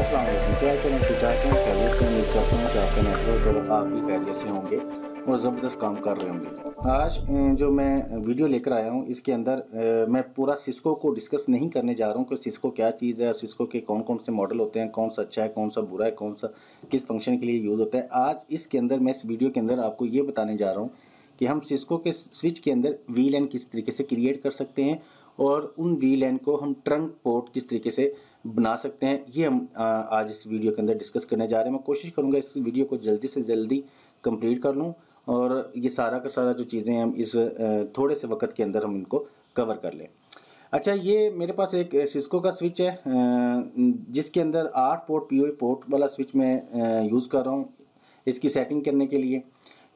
अस्सलाम वालेकुम, क्या हाल चाल है? ठीक ठाक हैं? खैरियत से? उम्मीद करता हूँ कि आपका नेटवर्क और आप भी खैरियत से होंगे और ज़बरदस्त काम कर रहे होंगे। आज जो मैं वीडियो लेकर आया हूँ इसके अंदर मैं पूरा सिस्को को डिस्कस नहीं करने जा रहा हूँ कि सिस्को क्या चीज़ है, सिस्को के कौन कौन से मॉडल होते हैं, कौन सा अच्छा है, कौन सा बुरा है, कौन सा किस फंक्शन के लिए यूज़ होता है। आज इसके अंदर मैं इस वीडियो के अंदर आपको ये बताने जा रहा हूँ कि हम सिस्को के स्विच के अंदर VLAN किस तरीके से क्रिएट कर सकते हैं और उन VLAN को हम ट्रंक पोर्ट किस तरीके से बना सकते हैं। ये हम आज इस वीडियो के अंदर डिस्कस करने जा रहे हैं। मैं कोशिश करूंगा इस वीडियो को जल्दी से जल्दी कंप्लीट कर लूं और ये सारा का सारा जो चीज़ें हम इस थोड़े से वक्त के अंदर हम इनको कवर कर लें। अच्छा, ये मेरे पास एक सिस्को का स्विच है जिसके अंदर 8 पोर्ट PoE पोर्ट वाला स्विच मैं यूज़ कर रहा हूँ इसकी सेटिंग करने के लिए।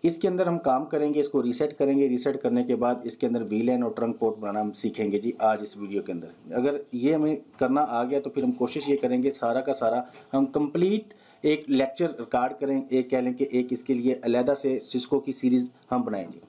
इसके अंदर हम काम करेंगे, इसको रीसेट करेंगे। रीसेट करने के बाद इसके अंदर VLAN और ट्रंक पोर्ट बनाना हम सीखेंगे जी आज इस वीडियो के अंदर। अगर ये हमें करना आ गया तो फिर हम कोशिश ये करेंगे सारा का सारा हम कंप्लीट एक लेक्चर रिकॉर्ड करें, एक कह लें कि एक इसके लिए अलहदा से सिस्को की सीरीज़ हम बनाएंगे।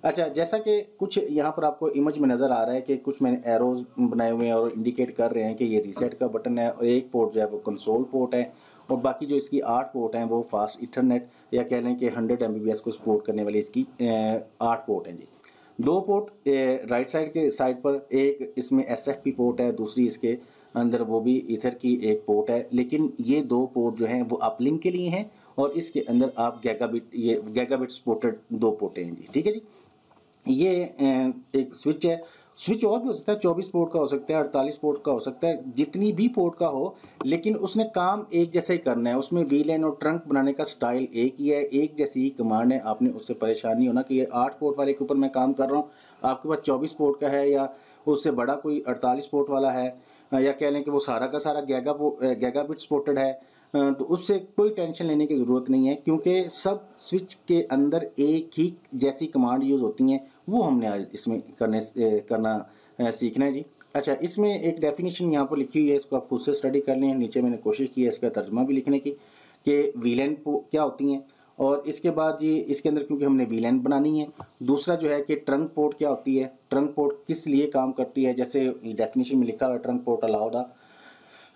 अच्छा, जैसा कि कुछ यहाँ पर आपको इमेज में नज़र आ रहा है कि कुछ मैंने एरोज बनाए हुए हैं और इंडिकेट कर रहे हैं कि ये रीसेट का बटन है और एक पोर्ट जो है वो कंसोल पोर्ट है और बाकी जो इसकी 8 पोर्ट हैं वो फास्ट इथरनेट या कह लें कि 100 Mbps को सपोर्ट करने वाली इसकी 8 पोर्ट हैं जी। 2 पोर्ट राइट साइड के साइड पर, एक इसमें SFP पोर्ट है, दूसरी इसके अंदर वो भी ईथर की एक पोर्ट है। लेकिन ये 2 पोर्ट जो हैं वो अपलिंक के लिए हैं और इसके अंदर आप गैगाबिट सपोर्टेड 2 पोर्ट हैं जी। ठीक है जी, ये एक स्विच है। स्विच और भी हो सकता है, 24 पोर्ट का हो सकता है, 48 पोर्ट का हो सकता है, जितनी भी पोर्ट का हो, लेकिन उसने काम एक जैसा ही करना है। उसमें VLAN और ट्रंक बनाने का स्टाइल एक ही है, एक जैसी ही कमांड है। आपने उससे परेशान नहीं होना कि ये 8 पोर्ट वाले के ऊपर मैं काम कर रहा हूँ, आपके पास 24 पोर्ट का है या उससे बड़ा कोई 48 पोर्ट वाला है या कह लें कि वो सारा का सारा गैगाबिट सपोर्टेड है, तो उससे कोई टेंशन लेने की ज़रूरत नहीं है क्योंकि सब स्विच के अंदर एक ही जैसी कमांड यूज़ होती हैं। वो हमने आज इसमें करना सीखना है जी। अच्छा, इसमें एक डेफिनेशन यहाँ पर लिखी हुई है, इसको आप खुद से स्टडी कर लें। नीचे मैंने कोशिश की है इसका तर्जुमा भी लिखने की कि VLAN क्या होती हैं और इसके बाद जी इसके अंदर क्योंकि हमने VLAN बनानी है। दूसरा जो है कि ट्रंक पोर्ट क्या होती है, ट्रंक पोर्ट किस लिए काम करती है। जैसे डेफिनेशन में लिखा हुआ है, trunk port allow the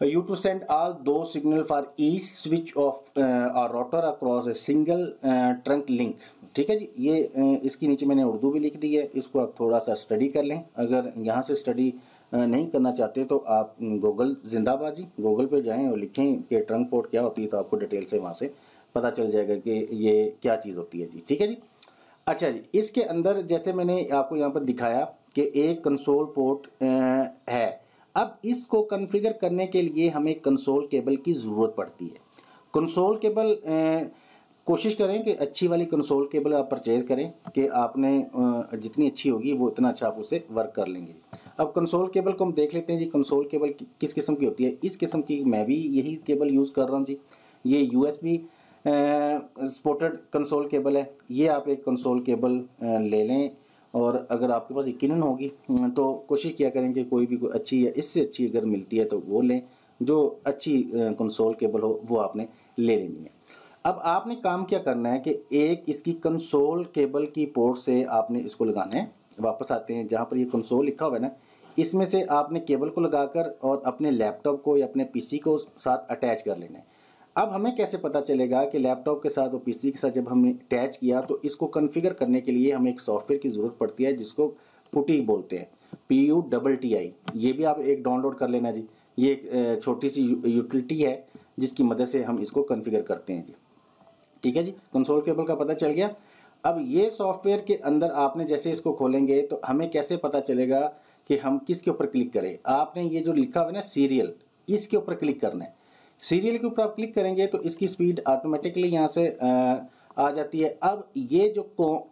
you to send all those signal for each switch of a router across a single trunk link। ठीक है जी, ये इसकी नीचे मैंने उर्दू भी लिख दी है, इसको आप थोड़ा सा स्टडी कर लें। अगर यहाँ से स्टडी नहीं करना चाहते तो आप गूगल जिंदाबाद जी, गूगल पे जाएं और लिखें कि ट्रंक पोर्ट क्या होती है, तो आपको डिटेल से वहाँ से पता चल जाएगा कि ये क्या चीज़ होती है जी। ठीक है जी। अच्छा जी, इसके अंदर जैसे मैंने आपको यहाँ पर दिखाया कि एक कंसोल पोर्ट है। अब इसको कॉन्फ़िगर करने के लिए हमें कंसोल केबल की ज़रूरत पड़ती है। कंसोल केबल कोशिश करें कि अच्छी वाली कंसोल केबल आप परचेज़ करें कि आपने जितनी अच्छी होगी वो इतना अच्छा आप उसे वर्क कर लेंगे। अब कंसोल केबल को हम देख लेते हैं जी। कंसोल केबल किस किस्म की होती है। इस किस्म की मैं भी यही केबल यूज़ कर रहा हूँ जी। ये USB सपोर्टेड कंसोल केबल है। ये आप एक कंसोल केबल ले लें और अगर आपके पास यकीनन होगी तो कोशिश किया करें कि कोई अच्छी या इससे अच्छी अगर मिलती है तो वो लें। जो अच्छी कंसोल केबल हो वो आपने ले लेनी है। अब आपने काम क्या करना है कि एक इसकी कंसोल केबल की पोर्ट से आपने इसको लगाना है। वापस आते हैं जहाँ पर ये कंसोल लिखा हुआ है ना, इसमें से आपने केबल को लगाकर और अपने लैपटॉप को या अपने PC को साथ अटैच कर लेना है। अब हमें कैसे पता चलेगा कि लैपटॉप के साथ और PC के साथ जब हमने अटैच किया तो इसको कॉन्फ़िगर करने के लिए हमें एक सॉफ्टवेयर की ज़रूरत पड़ती है जिसको पुटी बोलते हैं, PUTTI। ये भी आप एक डाउनलोड कर लेना जी। ये एक छोटी सी यूटिलिटी है जिसकी मदद से हम इसको कॉन्फ़िगर करते हैं जी। ठीक है जी, कंसोल केबल का पता चल गया। अब ये सॉफ्टवेयर के अंदर आपने जैसे इसको खोलेंगे तो हमें कैसे पता चलेगा कि हम किसके ऊपर क्लिक करें। आपने ये जो लिखा हुआ है ना सीरियल, इसके ऊपर क्लिक करना है। सीरियल के ऊपर आप क्लिक करेंगे तो इसकी स्पीड ऑटोमेटिकली यहाँ से आ जाती है। अब ये जो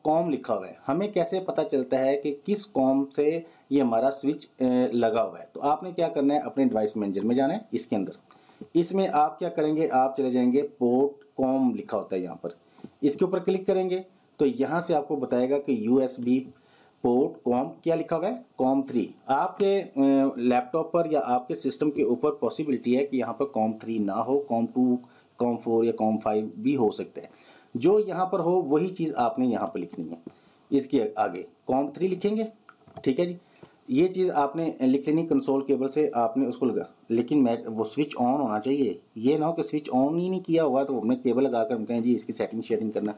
कॉम लिखा हुआ है, हमें कैसे पता चलता है कि किस कॉम से ये हमारा स्विच लगा हुआ है। तो आपने क्या करना है, अपने डिवाइस मैनेजर में जाना है। इसके अंदर इसमें आप क्या करेंगे, आप चले जाएंगे पोर्ट कॉम लिखा होता है यहाँ पर, इसके ऊपर क्लिक करेंगे तो यहाँ से आपको बताएगा कि USB पोर्ट कॉम क्या लिखा हुआ है, COM3। आपके लैपटॉप पर या आपके सिस्टम के ऊपर पॉसिबिलिटी है कि यहाँ पर COM3 ना हो, COM2, COM4 या COM5 भी हो सकता है। जो यहाँ पर हो वही चीज़ आपने यहाँ पर लिखनी है। इसके आगे COM3 लिखेंगे। ठीक है जी। ये चीज़ आपने लिख लेनी कंसोल केबल से, आपने उसको लगा, लेकिन मैं वो स्विच ऑन होना चाहिए। ये ना हो कि स्विच ऑन ही नहीं किया हुआ तो हमने केबल लगा कर हम कहें जी इसकी सेटिंग शेयरिंग करना।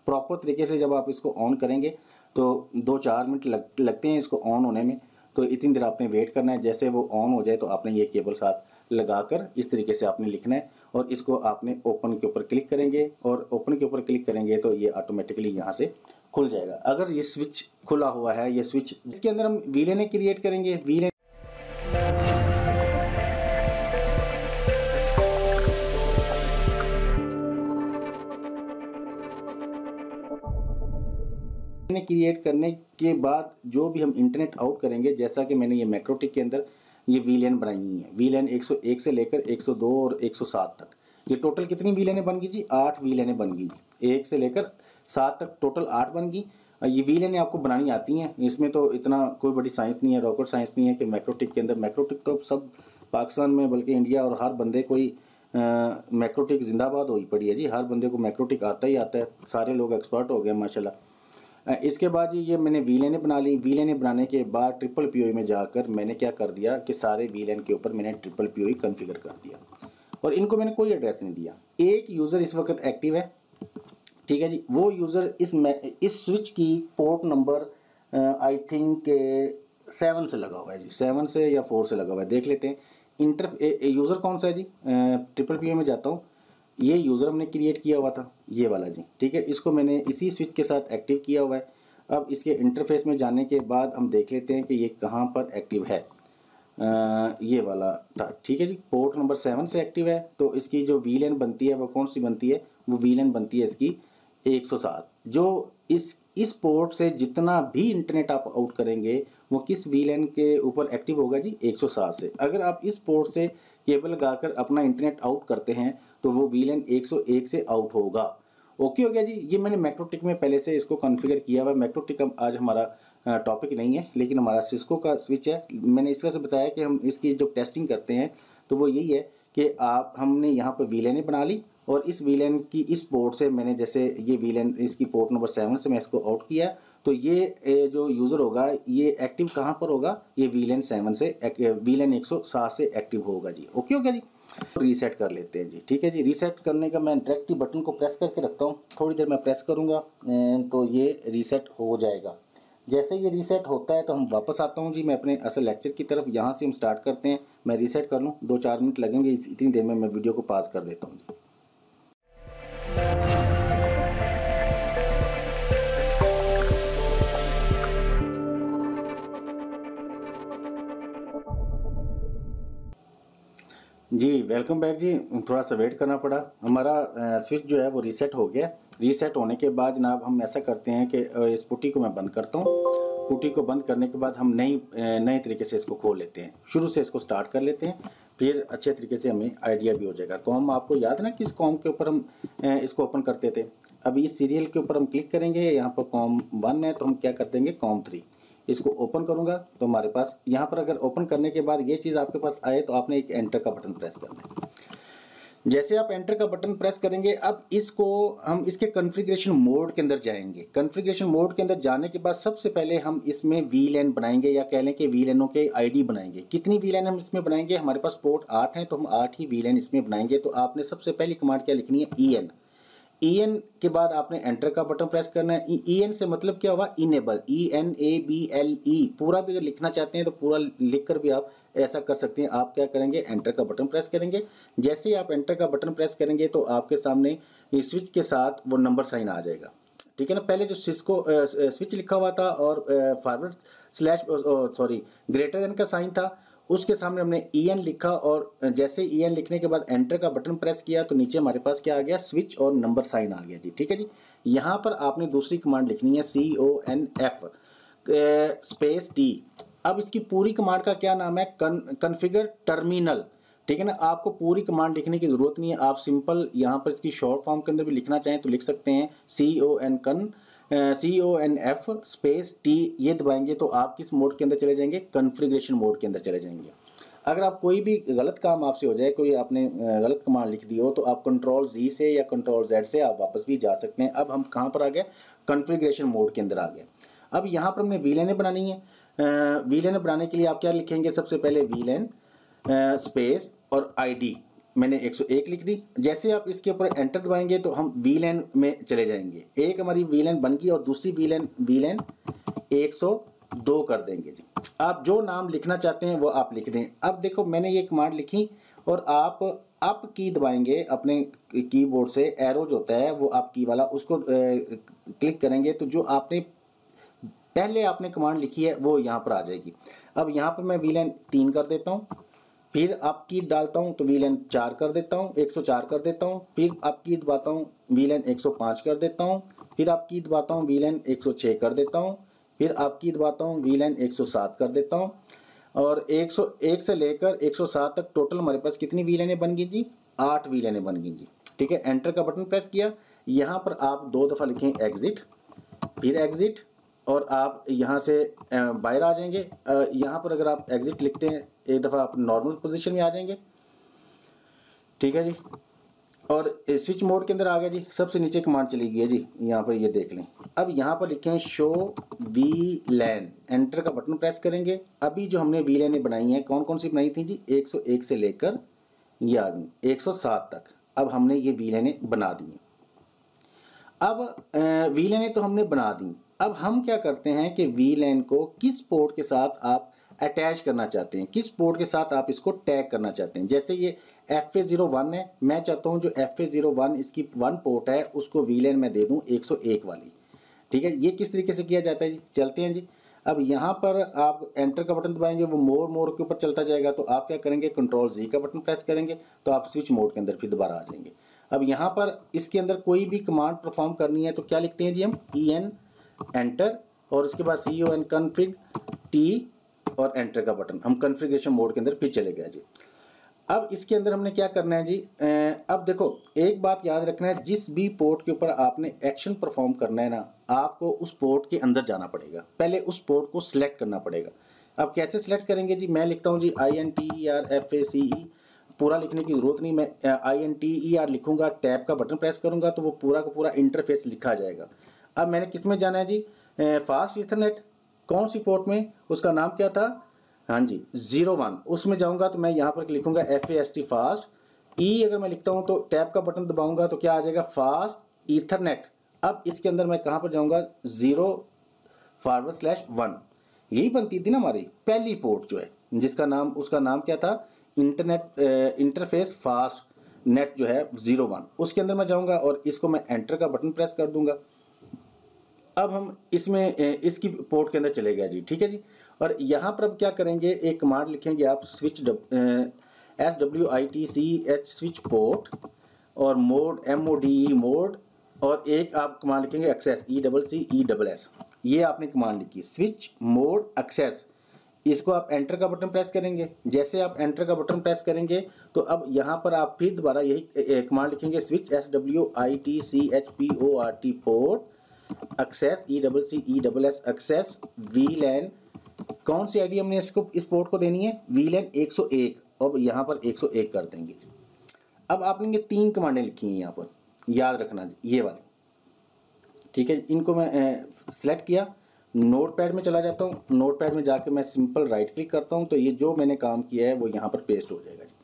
प्रॉपर तरीके से जब आप इसको ऑन करेंगे तो 2-4 मिनट लगते हैं इसको ऑन होने में, तो इतनी देर आपने वेट करना है। जैसे वो ऑन हो जाए तो आपने ये केबल साथ लगाकर इस तरीके से आपने लिखना है और इसको आपने ओपन के ऊपर क्लिक करेंगे और ओपन के ऊपर क्लिक करेंगे तो ये ऑटोमेटिकली यहाँ से खुल जाएगा। अगर ये स्विच खुला हुआ है, ये स्विच इसके अंदर हम वीलेन क्रिएट करेंगे। वीलेन क्रिएट करने के बाद जो भी हम इंटरनेट आउट करेंगे, जैसा कि मैंने ये मैक्रोटिक के अंदर ये वीलेन बनाई हुई है। वीलेन 101 से लेकर 102 और 107 तक, ये टोटल कितनी वीलेनें बन गई जी? 8 वीलेनें बन गई। 1 से लेकर 7 तक टोटल 8 बन गई। ये वीलेनें आपको बनानी आती हैं, इसमें तो इतना कोई बड़ी साइंस नहीं है, रॉकेट साइंस नहीं है कि मैक्रोटिक के अंदर। मैक्रोटिक तो सब पाकिस्तान में बल्कि इंडिया और हर बंदे कोई मैक्रोटिक जिंदाबाद हुई पड़ी है जी। हर बंदे को मैक्रोटिक आता ही आता है, सारे लोग एक्सपर्ट हो गए माशाल्लाह। इसके बाद ये मैंने वीलेनें बना ली। वीलेनें बनाने के बाद ट्रिपल पीओई में जाकर मैंने क्या कर दिया कि सारे वीलेन के ऊपर मैंने ट्रिपल पीओई कॉन्फ़िगर कर दिया और इनको मैंने कोई एड्रेस नहीं दिया। एक यूज़र इस वक्त एक्टिव है, ठीक है जी। वो यूज़र इस स्विच की पोर्ट नंबर आई थिंक 7 से लगा हुआ है जी, 7 से या 4 से लगा हुआ है। देख लेते हैं यूज़र कौन सा है जी। ट्रिपल पीओई में जाता हूँ, ये यूज़र हमने क्रिएट किया हुआ था, ये वाला जी, ठीक है। इसको मैंने इसी स्विच के साथ एक्टिव किया हुआ है। अब इसके इंटरफेस में जाने के बाद हम देख लेते हैं कि ये कहाँ पर एक्टिव है। ये वाला था, ठीक है जी। पोर्ट नंबर 7 से एक्टिव है, तो इसकी जो वीलेन बनती है वो कौन सी बनती है? वो वीलेन बनती है इसकी 107। जो इस पोर्ट से जितना भी इंटरनेट आप आउट करेंगे वो किस वीलेन के ऊपर एक्टिव होगा जी? 107 से। अगर आप इस पोर्ट से केबल लगाकर अपना इंटरनेट आउट करते हैं तो वो वीलेन 101 से आउट होगा। ओके हो गया जी। ये मैंने मैक्रोटिक में पहले से इसको कॉन्फ़िगर किया हुआ है। मैक्रोटिक आज हमारा टॉपिक नहीं है, लेकिन हमारा सिस्को का स्विच है। मैंने इस वजह से बताया कि हम इसकी जो टेस्टिंग करते हैं तो वो यही है कि हमने यहाँ पर वीलेनें बना ली और इस वीलेन की इस पोर्ट से मैंने, जैसे ये वीलेन इसकी पोर्ट नंबर 7 से मैं इसको आउट किया, तो ये जो यूज़र होगा ये एक्टिव कहाँ पर होगा? ये वीलेन 7 से वीलेन 107 से एक्टिव होगा जी। ओके हो गया जी। रीसेट कर लेते हैं जी, ठीक है जी। रीसेट करने का मैं डायरेक्ट बटन को प्रेस करके रखता हूँ, थोड़ी देर मैं प्रेस करूँगा तो ये रीसेट हो जाएगा। जैसे ये रीसेट होता है तो हम वापस आता हूँ जी मैं अपने असल लेक्चर की तरफ। यहाँ से हम स्टार्ट करते हैं। मैं रीसेट कर लूँ, 2-4 मिनट लगेंगे, इतनी देर में मैं वीडियो को पॉज कर देता हूँ जी। जी वेलकम बैक जी। थोड़ा सा वेट करना पड़ा, हमारा स्विच जो है वो रीसेट हो गया। रीसेट होने के बाद जनाब हम ऐसा करते हैं कि इस पुट्टी को मैं बंद करता हूँ। पुट्टी को बंद करने के बाद हम नए तरीके से इसको खोल लेते हैं, शुरू से इसको स्टार्ट कर लेते हैं, फिर अच्छे तरीके से हमें आइडिया भी हो जाएगा। कॉम आपको याद है ना, किस कॉम के ऊपर हम इसको ओपन करते थे। अभी इस सीरियल के ऊपर हम क्लिक करेंगे, यहाँ पर कॉम 1 है तो हम क्या कर देंगे, कॉम 3। इसको ओपन करूंगा तो हमारे पास यहाँ पर, अगर ओपन करने के बाद ये चीज़ आपके पास आए तो आपने एक एंटर का बटन प्रेस करना है। जैसे आप एंटर का बटन प्रेस करेंगे, अब इसको हम इसके कॉन्फ़िगरेशन मोड के अंदर जाएंगे। कॉन्फ़िगरेशन मोड के अंदर जाने के बाद सबसे पहले हम इसमें वीलैन बनाएंगे, या कह लें कि वीलैनों के आईडी बनाएंगे। कितनी वीलैन हम इसमें बनाएंगे? हमारे पास पोर्ट 8 हैं तो हम 8 ही वीलैन इसमें बनाएंगे। तो आपने सबसे पहली कमांड क्या लिखनी है? EN के बाद आपने एंटर का बटन प्रेस करना है। EN से मतलब क्या होगा? Enable, ENABLE। पूरा भी अगर लिखना चाहते हैं तो पूरा लिखकर भी आप ऐसा कर सकते हैं। आप क्या करेंगे? एंटर का बटन प्रेस करेंगे। जैसे ही आप एंटर का बटन प्रेस करेंगे तो आपके सामने स्विच के साथ वो नंबर साइन आ जाएगा, ठीक है ना। पहले जो स्विच लिखा हुआ था और फॉरवर्ड स्लैश ग्रेटर देन का साइन था, उसके सामने हमने EN लिखा और जैसे EN लिखने के बाद एंटर का बटन प्रेस किया तो नीचे हमारे पास क्या आ गया? स्विच और नंबर साइन आ गया जी, ठीक है जी। यहाँ पर आपने दूसरी कमांड लिखनी है CONF स्पेस T। अब इसकी पूरी कमांड का क्या नाम है? कॉन्फ़िगर टर्मिनल, ठीक है ना। आपको पूरी कमांड लिखने की ज़रूरत नहीं है, आप सिंपल यहाँ पर इसकी शॉर्ट फॉर्म के अंदर भी लिखना चाहें तो लिख सकते हैं CONF स्पेस T। ये दबाएंगे तो आप किस मोड के अंदर चले जाएंगे? कॉन्फ़िगरेशन मोड के अंदर चले जाएंगे। अगर आप कोई भी गलत काम आपसे हो जाए, कोई आपने गलत कमांड लिख दी हो, तो आप कंट्रोल Z से या कंट्रोल Z से आप वापस भी जा सकते हैं। अब हम कहाँ पर आ गए? कॉन्फ़िगरेशन मोड के अंदर आ गए। अब यहाँ पर हमने वीलैनें बनानी है। VLAN बनाने के लिए आप क्या लिखेंगे, सबसे पहले VLAN स्पेस और ID मैंने 101 लिख दी। जैसे आप इसके ऊपर एंटर दबाएंगे तो हम VLAN में चले जाएंगे। एक हमारी VLAN बन गई और दूसरी VLAN 102 कर देंगे जी। आप जो नाम लिखना चाहते हैं वो आप लिख दें। अब देखो मैंने ये कमांड लिखी और आप अप की दबाएंगे अपने कीबोर्ड से, एरो जो होता है वो अप की वाला, उसको क्लिक करेंगे तो जो आपने पहले आपने कमांड लिखी है वो यहाँ पर आ जाएगी। अब यहाँ पर मैं VLAN 3 कर देता हूँ, फिर अप की डालता हूँ तो VLAN 4 कर देता हूँ, 104 कर देता हूँ, फिर अप की दबाता हूँ VLAN 105 कर देता हूँ, फिर अप की दबाता हूँ VLAN 106 कर देता हूँ, फिर अप की दबाता हूँ VLAN 107 कर देता हूँ। और 101 से लेकर 107 तक टोटल हमारे पास कितनी VLAN बन गई जी, 8 VLAN बन गई जी। ठीक है, एंटर का बटन प्रेस किया। यहाँ पर आप 2 दफ़ा लिखें एग्जिट, फिर एग्जिट, और आप यहाँ से बाहर आ जाएंगे। यहाँ पर अगर आप एग्जिट लिखते हैं एक दफ़ा आप नॉर्मल पोजीशन में आ जाएंगे। ठीक है जी, और स्विच मोड के अंदर आ गया जी। सबसे नीचे कमांड चली गई है जी, यहाँ पर ये देख लें। अब यहाँ पर लिखें शो VLAN, एंटर का बटन प्रेस करेंगे। अभी जो हमने VLAN बनाई हैं, कौन कौन सी बनाई थी जी, 101 से लेकर ये आ गई 107 तक। अब हमने ये VLAN बना दी। अब VLAN तो हमने बना दी। अब हम क्या करते हैं कि VLAN को किस पोर्ट के साथ आप अटैच करना चाहते हैं, किस पोर्ट के साथ आप इसको टैग करना चाहते हैं। जैसे ये FA01 है, मैं चाहता हूं जो FA01 इसकी 1 पोर्ट है उसको VLAN में दे दूं 101 वाली। ठीक है, ये किस तरीके से किया जाता है जी, चलते हैं जी। अब यहाँ पर आप एंटर का बटन दबाएंगे, वो मोर के ऊपर चलता जाएगा। तो आप क्या करेंगे, Ctrl+Z का बटन प्रेस करेंगे तो आप स्विच मोड के अंदर फिर दोबारा आ जाएंगे। अब यहाँ पर इसके अंदर कोई भी कमांड परफॉर्म करनी है तो क्या लिखते हैं जी हम, EN एंटर, और उसके बाद CON कॉन्फ़िग T और एंटर का बटन। हम कॉन्फ़िगरेशन मोड के अंदर फिर चले गए जी। अब इसके अंदर हमने क्या करना है जी, अब देखो एक बात याद रखना है, जिस भी पोर्ट के ऊपर आपने एक्शन परफॉर्म करना है ना, आपको उस पोर्ट के अंदर जाना पड़ेगा, पहले उस पोर्ट को सिलेक्ट करना पड़ेगा। अब कैसे सिलेक्ट करेंगे जी, मैं लिखता हूँ जी INTERFACE, पूरा लिखने की ज़रूरत नहीं, मैं INTER लिखूंगा, टैब का बटन प्रेस करूंगा तो वो पूरा का पूरा इंटरफेस लिखा जाएगा। अब मैंने किस में जाना है जी, फास्ट ईथरनेट, कौन सी पोर्ट में, उसका नाम क्या था, हाँ जी 01, उसमें जाऊंगा तो मैं यहाँ पर लिखूंगा FAST फास्ट। अगर मैं लिखता हूँ तो टैब का बटन दबाऊंगा तो क्या आ जाएगा, फास्ट ईथरनेट। अब इसके अंदर मैं कहाँ पर जाऊंगा, 0/1, यही बनती थी ना हमारी पहली पोर्ट जो है, जिसका नाम, उसका नाम क्या था, इंटरनेट इंटरफेस फास्ट नेट जो है 01। उसके अंदर मैं जाऊंगा और इसको मैं एंटर का बटन प्रेस कर दूंगा। अब हम इसमें इसकी पोर्ट के अंदर चले गए जी। ठीक है जी, और यहाँ पर अब क्या करेंगे, एक कमांड लिखेंगे आप, स्विच SWITCH स्विच पोर्ट, और मोड MODE मोड, और एक आप कमांड लिखेंगे एक्सेस ECCESS। ये आपने कमांड लिखी, स्विच मोड एक्सेस। इसको आप एंटर का बटन प्रेस करेंगे। जैसे आप एंटर का बटन प्रेस करेंगे तो अब यहाँ पर आप फिर दोबारा यही कमांड लिखेंगे, switch SWITCHPORT port access ECCESS access VLAN। कौन सी आईडी हमने इसको, इस पोर्ट को देनी है, VLAN 101। अब यहाँ पर 101 कर देंगे। अब आपने ये 3 कमांडें लिखी हैं यहाँ पर, याद रखना ये वाली। ठीक है, इनको मैं सिलेक्ट किया, नोटपैड में चला जाता हूँ, नोटपैड में जाके मैं सिंपल राइट क्लिक करता हूँ तो ये जो मैंने काम किया है वो यहाँ पर पेस्ट हो जाएगा जी।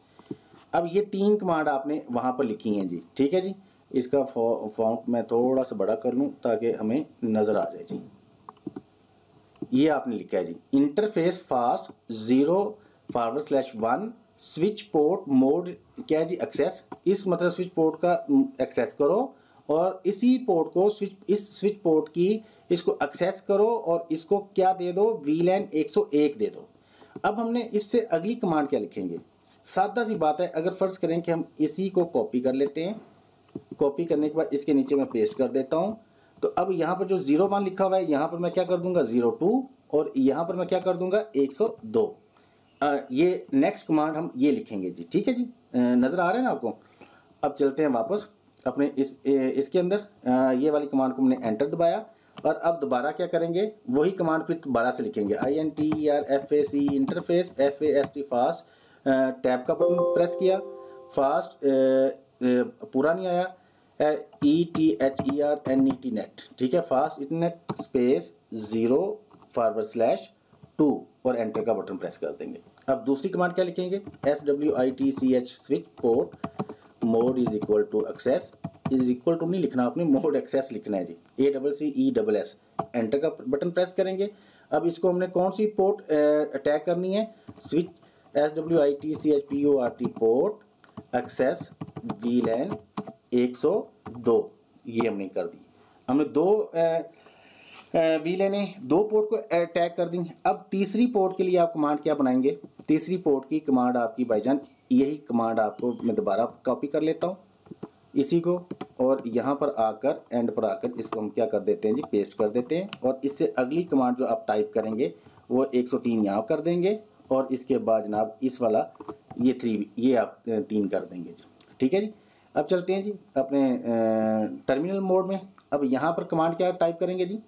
अब ये 3 कमांड आपने वहाँ पर लिखी हैं जी। ठीक है जी, इसका फॉन्ट मैं थोड़ा सा बड़ा कर लूँ ताकि हमें नज़र आ जाए जी। ये आपने लिखा है जी, interface fast 0/1 switch port mode क्या है जी, एक्सेस। इस मतलब स्विच पोर्ट का एक्सेस करो और इसी पोर्ट को इस स्विच पोर्ट की इसको एक्सेस करो और इसको क्या दे दो, VLAN 101 दे दो। अब हमने इससे अगली कमांड क्या लिखेंगे, सादा सी बात है। अगर फर्ज करें कि हम इसी को कॉपी कर लेते हैं, कॉपी करने के बाद इसके नीचे मैं पेस्ट कर देता हूं, तो अब यहाँ पर जो 01 लिखा हुआ है यहाँ पर मैं क्या कर दूंगा 02, और यहाँ पर मैं क्या कर दूंगा 102। ये नेक्स्ट कमांड हम ये लिखेंगे जी। ठीक है जी, नज़र आ रहा है ना आपको। अब चलते हैं वापस अपने इसके अंदर, ये वाली कमांड को हमने एंटर दबाया और अब दोबारा क्या करेंगे, वही कमांड फिर दोबारा से लिखेंगे INTERFACE interface FAST fast, tab का बटन प्रेस किया, फास्ट पूरा नहीं आया, ETHERNET नेट। ठीक है, फास्ट इंटरनेट स्पेस 0/1 2 और एंटर का बटन प्रेस कर देंगे। अब दूसरी कमांड क्या लिखेंगे, SWITCH switch port mode is equal to access, is equal to नहीं लिखना आपने, मोड एक्सेस लिखना है जी, ACCESS, एंटर का बटन प्रेस करेंगे। अब इसको हमने कौन सी पोर्ट अटैक करनी है, switch SWITCH port access VLAN 102, ये हमने कर दी। हमने दो VLAN 2 पोर्ट को अटैक कर दी। अब तीसरी पोर्ट के लिए आप कमांड क्या बनाएंगे, तीसरी पोर्ट की कमांड आपकी भाईजान यही कमांड आपको मैं दोबारा कॉपी कर लेता हूँ इसी को, और यहाँ पर आकर एंड पर आकर इसको हम क्या कर देते हैं जी, पेस्ट कर देते हैं। और इससे अगली कमांड जो आप टाइप करेंगे वो 103 यहाँ कर देंगे, और इसके बाद जनाब इस वाला ये 3 ये आप 3 कर देंगे जी, ठीक है जी। अब चलते हैं जी अपने टर्मिनल मोड में। अब यहाँ पर कमांड क्या टाइप करेंगे जी,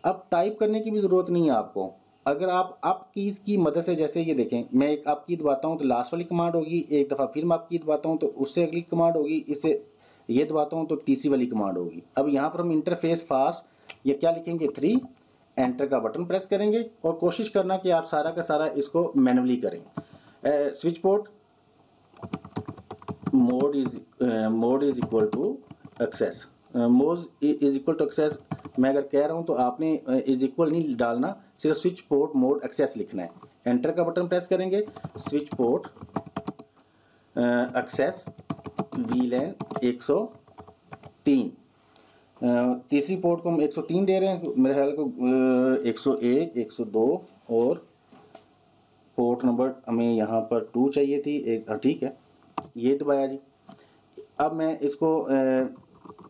अब टाइप करने की भी ज़रूरत नहीं है आपको, अगर आप कीज़ की मदद से, जैसे ये देखें मैं एक आप की दबाता हूँ तो लास्ट वाली कमांड होगी, एक दफ़ा फिर मैं आप की दबाता हूँ तो उससे अगली कमांड होगी, इससे ये दबाता हूँ तो तीसरी वाली कमांड होगी। अब यहाँ पर हम इंटरफेस फास्ट ये क्या लिखेंगे 3, एंटर का बटन प्रेस करेंगे, और कोशिश करना कि आप सारा का सारा इसको मैनुअली करें। Switch port mode is equal to access, mode is equal to access मैं अगर कह रहा हूँ तो आपने इज इक्वल नहीं डालना, सिर्फ स्विच पोर्ट मोड एक्सेस लिखना है। एंटर का बटन प्रेस करेंगे, स्विच पोर्ट एक्सेस VLAN 103, तीसरी पोर्ट को हम 103 दे रहे हैं, मेरे ख्याल को 101, 102 और पोर्ट नंबर हमें यहाँ पर 2 चाहिए थी एक, ठीक है ये दबाया जी। अब मैं इसको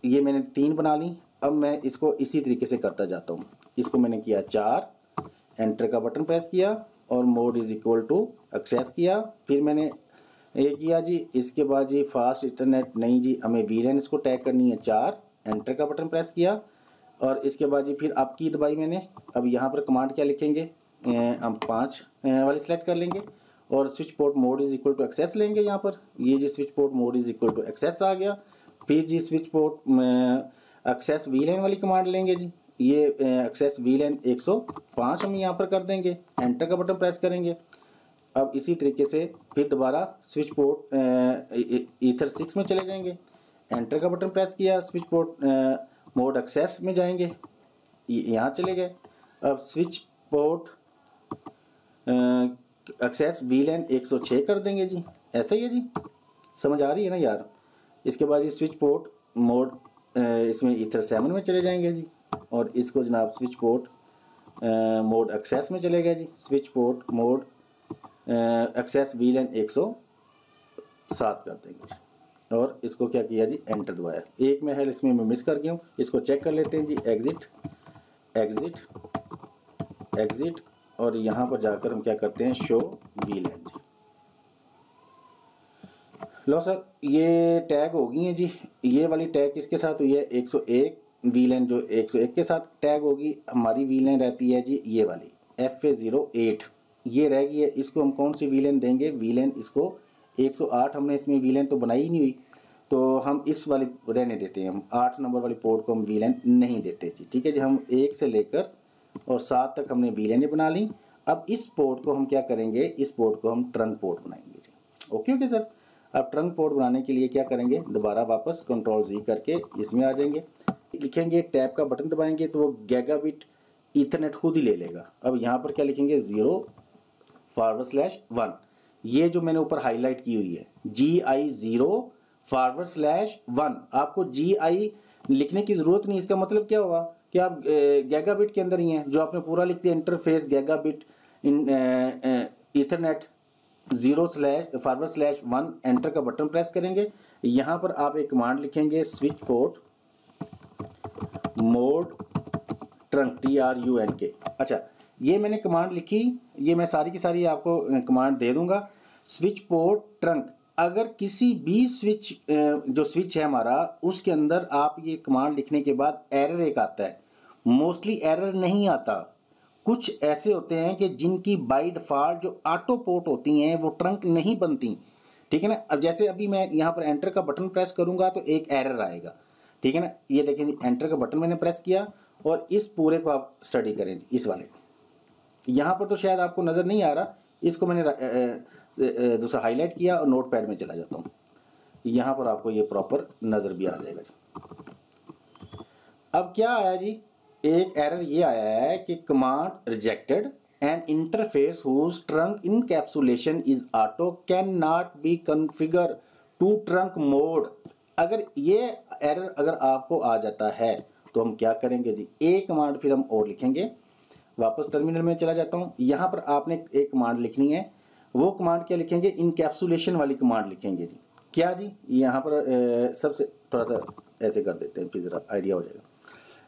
ये मैंने 3 बना ली। अब मैं इसको इसी तरीके से करता जाता हूँ, इसको मैंने किया 4, एंटर का बटन प्रेस किया और mode is equal to access किया, फिर मैंने ये किया जी। इसके बाद जी फास्ट इंटरनेट नहीं जी, हमें VLAN इसको टैग करनी है 4, एंटर का बटन प्रेस किया, और इसके बाद जी फिर आप की दबाई मैंने। अब यहाँ पर कमांड क्या लिखेंगे, हम 5 वाली सेलेक्ट कर लेंगे, और switch port mode is equal to access लेंगे। यहाँ पर ये जी switch port mode is equal to access आ गया। फिर जी स्विच पोर्ट एक्सेस VLAN वाली कमांड लेंगे जी, ये एक्सेस VLAN 105 हम यहाँ पर कर देंगे, एंटर का बटन प्रेस करेंगे। अब इसी तरीके से फिर दोबारा स्विच पोर्ट ईथर 6 में चले जाएंगे, एंटर का बटन प्रेस किया, स्विच पोर्ट मोड एक्सेस में जाएंगे, यहाँ चले गए। अब स्विच पोर्ट एक्सेस VLAN 106 कर देंगे जी, ऐसा ही है जी, समझ आ रही है ना यार। इसके बाद ये स्विच पोर्ट मोड इसमें ईथर 7 में चले जाएंगे जी, और इसको जनाब स्विच पोर्ट मोड एक्सेस में चले गए जी, switch port mode access VLAN 107 कर देंगे जी, और इसको क्या किया जी, एंटर दबाया। एक में है इसमें मैं मिस कर गया हूँ, इसको चेक कर लेते हैं जी, एग्जिट एग्जिट एग्जिट, और यहाँ पर जाकर हम क्या करते हैं, शो VLAN जी। लो सर ये टैग हो गई है जी, ये वाली टैग किसके साथ हुई है, 101 VLAN जो 101 के साथ टैग होगी। हमारी VLAN रहती है जी ये वाली FA08, ये रह गई है। इसको हम कौन सी VLAN देंगे, VLAN इसको 108, हमने इसमें VLAN तो बनाई ही नहीं हुई, तो हम इस वाली रहने देते हैं, हम 8 नंबर वाली पोर्ट को हम VLAN नहीं देते जी, ठीक है जी। हम 1 से लेकर और 7 तक हमने VLAN बना ली। अब इस पोर्ट को हम क्या करेंगे, इस पोर्ट को हम ट्रंक पोर्ट बनाएंगे जी। Okay sir. अब ट्रंक पोर्ट बनाने के लिए क्या करेंगे, दोबारा वापस Ctrl+Z करके इसमें आ जाएंगे, लिखेंगे टैब का बटन दबाएंगे तो वो गीगाबिट ईथरनेट खुद ही ले लेगा। अब यहाँ पर क्या लिखेंगे, 0/1, ये जो मैंने ऊपर हाईलाइट की हुई है GI 0/1, आपको GI लिखने की ज़रूरत नहीं। इसका मतलब क्या हुआ कि आप गीगाबिट के अंदर ही हैं, जो आपने पूरा लिख दिया इंटरफेस गीगाबिट ईथरनेट 0/1, एंटर का बटन प्रेस करेंगे। यहाँ पर आप एक कमांड लिखेंगे, switch port mode trunk TRUNK। अच्छा ये मैंने कमांड लिखी, ये मैं सारी की सारी आपको कमांड दे दूंगा। स्विच पोर्ट ट्रंक, अगर किसी भी स्विच जो स्विच है हमारा उसके अंदर आप ये कमांड लिखने के बाद एरर एक आता है, मोस्टली एरर नहीं आता, कुछ ऐसे होते हैं कि जिनकी बाय डिफ़ॉल्ट जो ऑटो पोर्ट होती हैं वो ट्रंक नहीं बनती, ठीक है ना। अब जैसे अभी मैं यहाँ पर एंटर का बटन प्रेस करूँगा तो एक एरर आएगा, ठीक है ना। ये देखें एंटर का बटन मैंने प्रेस किया, और इस पूरे को आप स्टडी करें इस वाले को, यहाँ पर तो शायद आपको नज़र नहीं आ रहा, इसको मैंने दूसरा हाईलाइट किया और नोट पैड में चला जाता हूँ, यहाँ पर आपको ये प्रॉपर नज़र भी आ जाएगा जी। अब क्या आया जी, एक एरर ये आया है कि command rejected an interface whose trunk encapsulation is auto can not be configure to trunk mode. अगर ये एरर अगर आपको आ जाता है तो हम क्या करेंगे जी, एक कमांड फिर हम और लिखेंगे। वापस टर्मिनल में चला जाता हूँ, यहाँ पर आपने एक कमांड लिखनी है। वो कमांड क्या लिखेंगे, इनकैप्सुलेशन वाली कमांड लिखेंगे जी। क्या जी, यहाँ पर सबसे थोड़ा सा ऐसे कर देते हैं फिर ज़रा आइडिया हो जाएगा।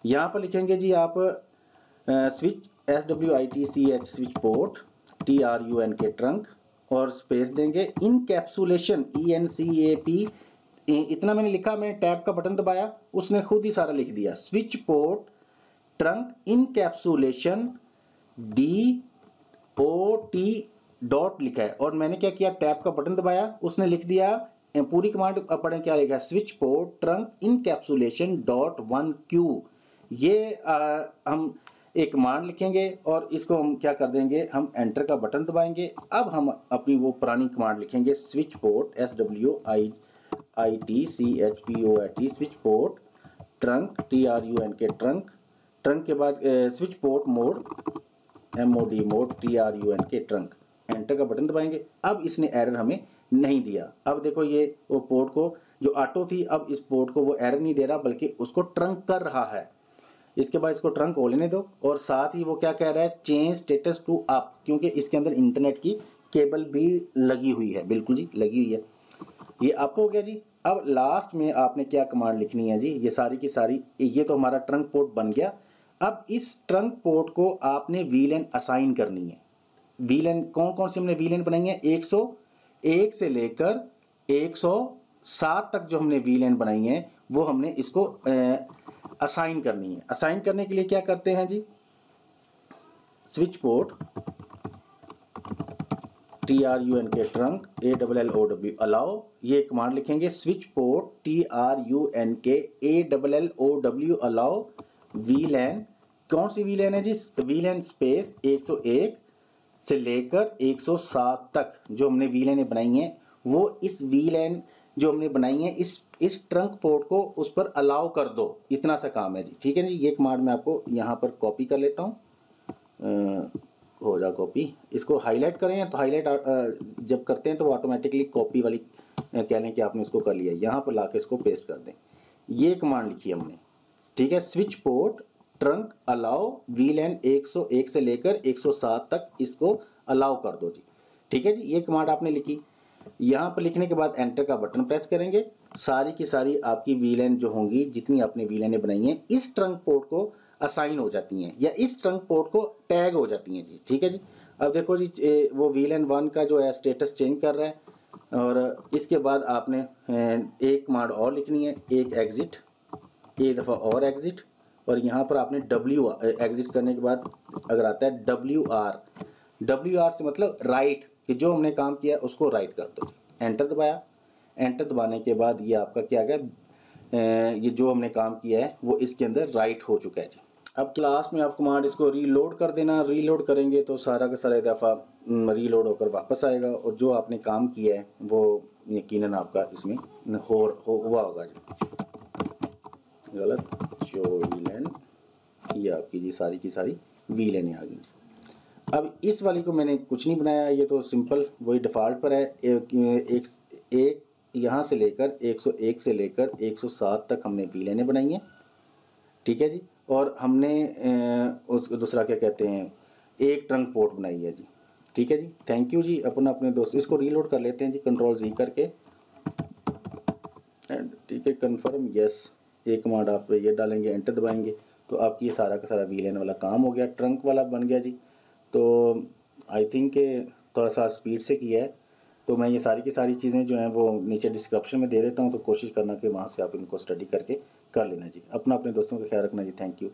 यहाँ पर लिखेंगे जी आप switch SWITCH switch port TRUNK trunk और स्पेस देंगे इनकैप्सुलेशन ENCAP। इतना मैंने लिखा, मैं टैब का बटन दबाया, उसने खुद ही सारा लिख दिया। Switch port trunk encapsulation DOT dot लिखा है और मैंने क्या किया, टैब का बटन दबाया, उसने लिख दिया पूरी कमांड। अब पढ़ें क्या लिखा है, switch port trunk encapsulation .1Q। ये हम एक कमांड लिखेंगे और इसको हम क्या कर देंगे, हम एंटर का बटन दबाएंगे। अब हम अपनी वो पुरानी कमांड लिखेंगे, switch port SWITCHPORT switch port trunk TRUNK trunk, trunk के बाद switch port mode MOD mode TRUNK trunk, enter का बटन दबाएंगे। अब इसने एरर हमें नहीं दिया। अब देखो ये वो पोर्ट को जो ऑटो थी, अब इस पोर्ट को वो एरर नहीं दे रहा बल्कि उसको ट्रंक कर रहा है। इसके बाद इसको ट्रंक हो लेने दो और साथ ही वो क्या कह रहा है, चेंज स्टेटस टू अप, क्योंकि इसके अंदर इंटरनेट की केबल भी लगी हुई है। बिल्कुल जी लगी हुई है, ये अप हो गया जी। अब लास्ट में आपने क्या कमांड लिखनी है जी, ये सारी की सारी, ये तो हमारा ट्रंक पोर्ट बन गया। अब इस ट्रंक पोर्ट को आपने वीलैन असाइन करनी है। वीलैन कौन कौन सी हमने वीलैन बनाई है, 101 से लेकर 107 तक जो हमने वीलैन बनाई है वो हमने इसको असाइन करनी है। असाइन करने के लिए क्या करते हैं जी, switch port TRUNK trunk ALLOW allow, ये कमांड लिखेंगे। Switch port TRUNK ALLOW allow VLAN, कौन सी वीलैन है जी, वीलैन स्पेस 101 से लेकर 107 तक जो हमने वीलैन बनाई हैं, वो इस वीलैन जो हमने बनाई है इस ट्रंक पोर्ट को उस पर अलाउ कर दो। इतना सा काम है जी, ठीक है जी। ये कमांड मैं आपको यहाँ पर कॉपी कर लेता हूँ, हो जा कॉपी। इसको हाईलाइट करें तो हाईलाइट जब करते हैं तो वो ऑटोमेटिकली कॉपी वाली कह लें कि आपने इसको कर लिया, यहाँ पर ला के इसको पेस्ट कर दें। ये कमांड लिखी है हमने, ठीक है। स्विच पोर्ट ट्रंक अलाउ वीलैन 101 से लेकर 107 तक इसको अलाउ कर दो जी, ठीक है जी। ये कमांड आपने लिखी। यहाँ पर लिखने के बाद एंटर का बटन प्रेस करेंगे। सारी की सारी आपकी वीलैन जो होंगी, जितनी आपने वीलैनें बनाई हैं, इस ट्रंक पोर्ट को असाइन हो जाती हैं या इस ट्रंक पोर्ट को टैग हो जाती हैं जी, ठीक है जी। अब देखो जी, वो वीलैन 1 का जो है स्टेटस चेंज कर रहा है और इसके बाद आपने एक कमांड और लिखनी है, एक एग्जिट, एक दफ़ा और एग्जिट, और यहाँ पर आपने W एग्जिट करने के बाद अगर आता है WR से मतलब राइट, कि जो हमने काम किया उसको राइट कर दो। एंटर दबाया, एंटर दबाने के बाद ये आपका क्या गया, ये जो हमने काम किया है वो इसके अंदर राइट हो चुका है जी। अब क्लास में आप कमांड इसको रीलोड कर देना। रीलोड करेंगे तो सारा का सारा दफ़ा रीलोड होकर वापस आएगा और जो आपने काम किया है वो यकीनन आपका इसमें हुआ होगा जी। गलत, जो वीलैन, ये आपकी जी सारी की सारी वीलैन आ गई। अब इस वाली को मैंने कुछ नहीं बनाया, ये तो सिंपल वही डिफ़ॉल्ट पर है। एक यहाँ से लेकर 101 से लेकर 107 तक हमने वीलैनें बनाई हैं, ठीक है जी। और हमने उस दूसरा क्या कहते हैं, एक ट्रंक पोर्ट बनाई है जी, ठीक है जी। थैंक यू जी। अपने दोस्त इसको रीलोड कर लेते हैं जी, Ctrl+Z करके, ठीक है। कन्फर्म यस, एक कमांड आप ये डालेंगे, एंटर दबाएंगे तो आपकी ये सारा का सारा वीलैन वाला काम हो गया, ट्रंक वाला बन गया जी। तो आई थिंक थोड़ा सा स्पीड से किया है, तो मैं ये सारी की सारी चीज़ें जो हैं वो नीचे डिस्क्रिप्शन में दे देता हूँ, तो कोशिश करना कि वहाँ से आप इनको स्टडी करके कर लेना जी। अपने दोस्तों का ख्याल रखना जी। Thank you.